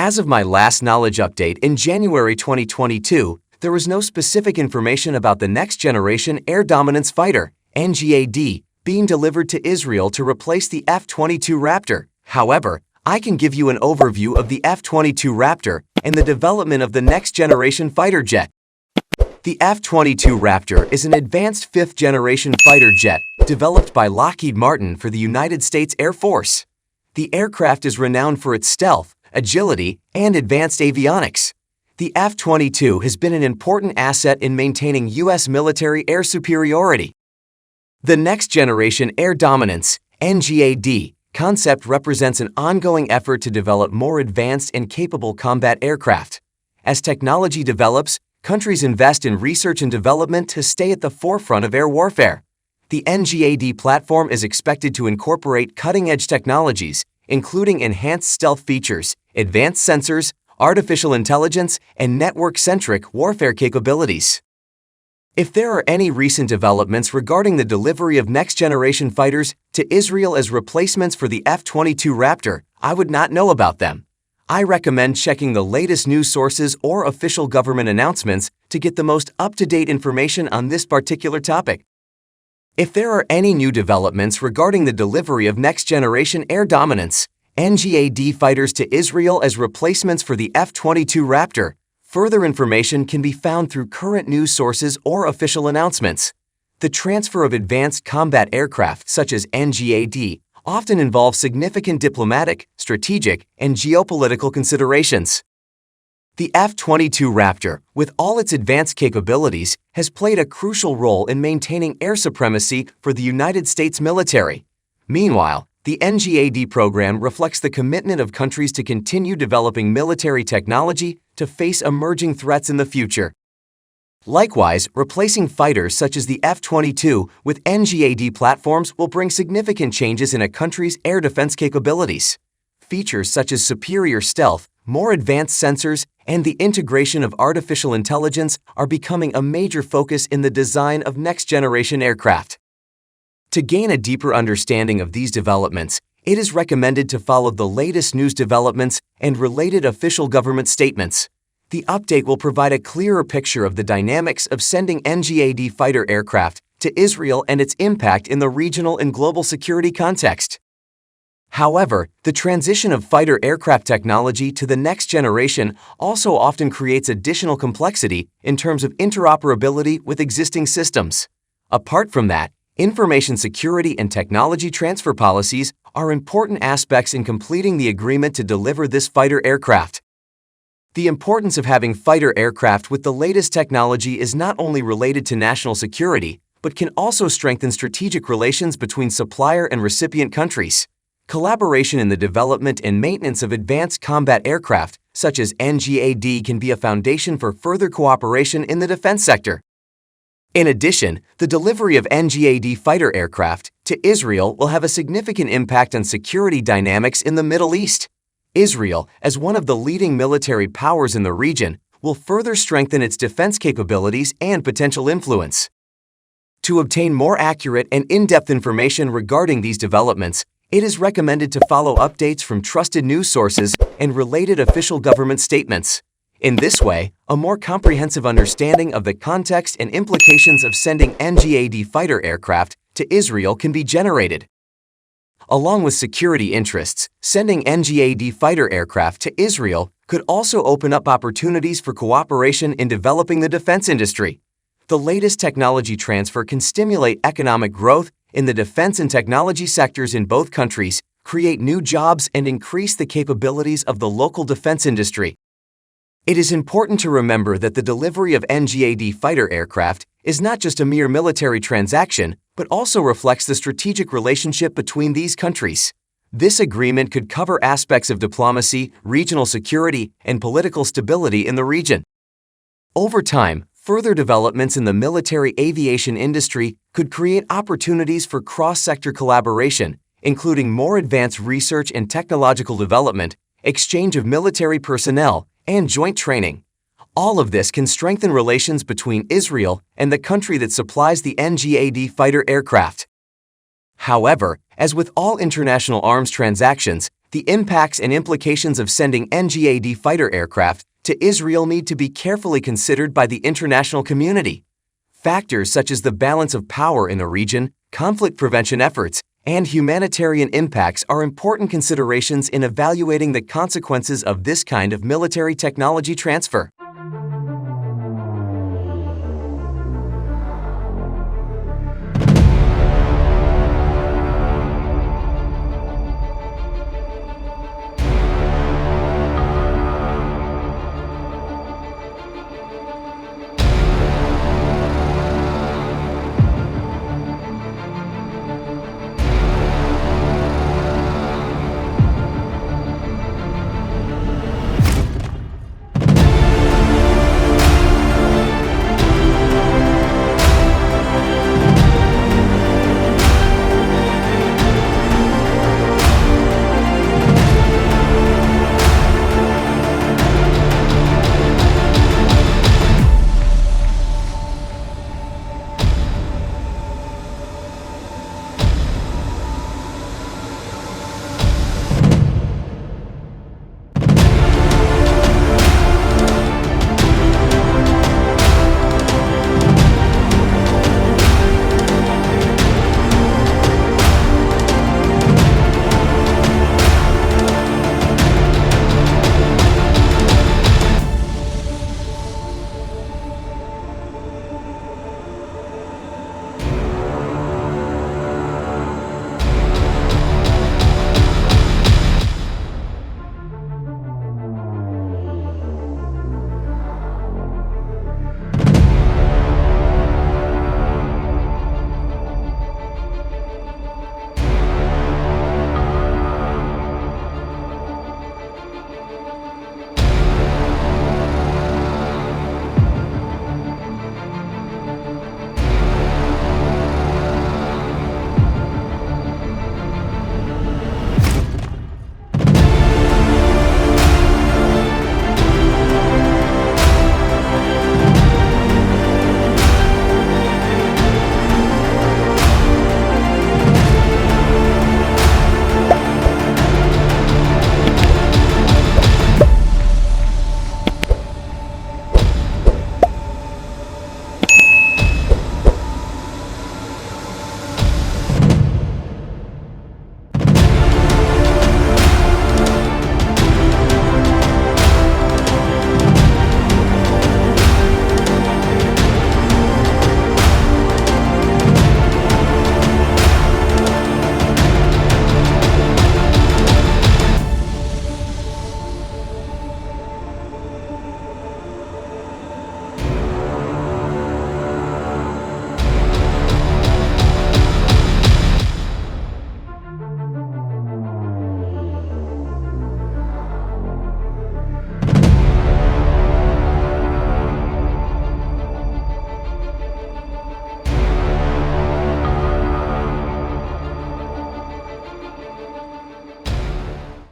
As of my last knowledge update in January 2022, there was no specific information about the Next Generation Air Dominance Fighter, NGAD, being delivered to Israel to replace the F-22 Raptor. However, I can give you an overview of the F-22 Raptor and the development of the Next Generation Fighter Jet. The F-22 Raptor is an advanced fifth-generation fighter jet developed by Lockheed Martin for the United States Air Force. The aircraft is renowned for its stealth, agility, and advanced avionics. The F-22 has been an important asset in maintaining U.S. military air superiority. The Next Generation Air Dominance, NGAD, concept represents an ongoing effort to develop more advanced and capable combat aircraft. As technology develops, countries invest in research and development to stay at the forefront of air warfare. The NGAD platform is expected to incorporate cutting-edge technologies, including enhanced stealth features, advanced sensors, artificial intelligence, and network-centric warfare capabilities. If there are any recent developments regarding the delivery of next-generation fighters to Israel as replacements for the F-22 Raptor, I would not know about them. I recommend checking the latest news sources or official government announcements to get the most up-to-date information on this particular topic. If there are any new developments regarding the delivery of next-generation air dominance, NGAD fighters to Israel as replacements for the F-22 Raptor, further information can be found through current news sources or official announcements. The transfer of advanced combat aircraft such as NGAD often involves significant diplomatic, strategic, and geopolitical considerations. The F-22 Raptor, with all its advanced capabilities, has played a crucial role in maintaining air supremacy for the United States military. Meanwhile, the NGAD program reflects the commitment of countries to continue developing military technology to face emerging threats in the future. Likewise, replacing fighters such as the F-22 with NGAD platforms will bring significant changes in a country's air defense capabilities. Features such as superior stealth, more advanced sensors, and the integration of artificial intelligence are becoming a major focus in the design of next-generation aircraft. To gain a deeper understanding of these developments, it is recommended to follow the latest news developments and related official government statements. The update will provide a clearer picture of the dynamics of sending NGAD fighter aircraft to Israel and its impact in the regional and global security context. However, the transition of fighter aircraft technology to the next generation also often creates additional complexity in terms of interoperability with existing systems. Apart from that, information security and technology transfer policies are important aspects in completing the agreement to deliver this fighter aircraft. The importance of having fighter aircraft with the latest technology is not only related to national security, but can also strengthen strategic relations between supplier and recipient countries. Collaboration in the development and maintenance of advanced combat aircraft, such as NGAD, can be a foundation for further cooperation in the defense sector. In addition, the delivery of NGAD fighter aircraft to Israel will have a significant impact on security dynamics in the Middle East. Israel, as one of the leading military powers in the region, will further strengthen its defense capabilities and potential influence. To obtain more accurate and in-depth information regarding these developments, it is recommended to follow updates from trusted news sources and related official government statements. In this way, a more comprehensive understanding of the context and implications of sending NGAD fighter aircraft to Israel can be generated. Along with security interests, sending NGAD fighter aircraft to Israel could also open up opportunities for cooperation in developing the defense industry. The latest technology transfer can stimulate economic growth in the defense and technology sectors in both countries, create new jobs, and increase the capabilities of the local defense industry. It is important to remember that the delivery of NGAD fighter aircraft is not just a mere military transaction, but also reflects the strategic relationship between these countries. This agreement could cover aspects of diplomacy, regional security, and political stability in the region. Over time, further developments in the military aviation industry could create opportunities for cross-sector collaboration, including more advanced research and technological development, exchange of military personnel, and joint training. All of this can strengthen relations between Israel and the country that supplies the NGAD fighter aircraft. However, as with all international arms transactions, The impacts and implications of sending NGAD fighter aircraft to Israel need to be carefully considered by the international community. Factors such as the balance of power in the region, conflict prevention efforts, and humanitarian impacts are important considerations in evaluating the consequences of this kind of military technology transfer.